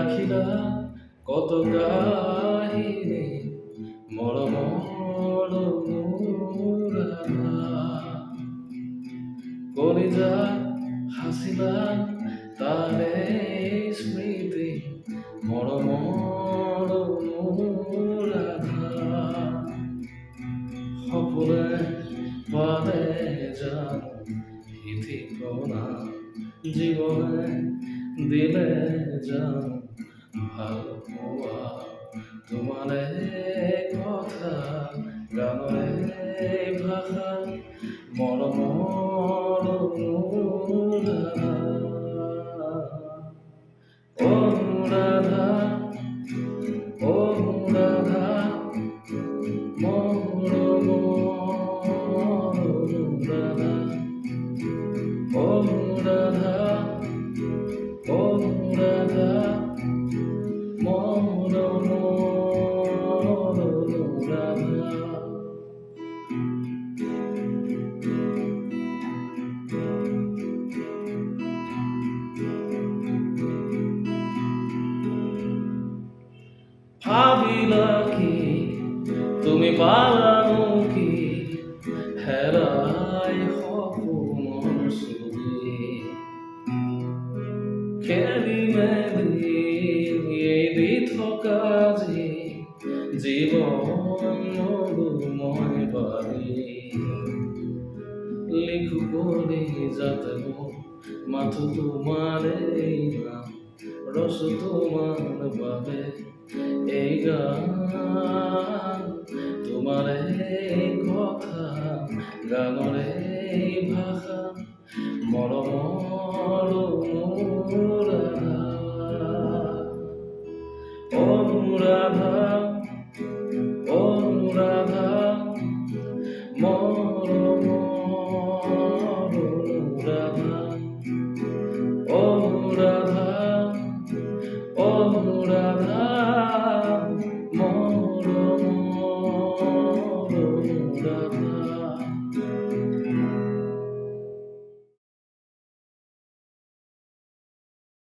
রাখিলাম কত কাহিনী মরম রাধা কলিজা হাসিলাম তারে স্মৃতি মরম রাধা সপোনে পালে জানো ঠিকনা জীবনে দিলে জানো ভাল পোৱা তোমারে কথা গানরে ভাষা মরম রাধা রাধা রাধা মরম রাধা রাধা রাধা মরম রাধা ভাবিলা কি তুমি পালানো কি হেৰাই সপোনৰ ছবি খেলি মেলি এৰি থকা যি জীৱন মই পাৰি লিখো বুলি যাতে মোৰ মাথো তোমাৰে নাম ৰচ তোমাৰ বাবে এই গান তোমাৰে কথা গানৰে ভাষা মৰম অনুৰাধা অনুৰাধা মৰম অনুৰাধা অনুৰাধা অনুরাধা মরম রাধা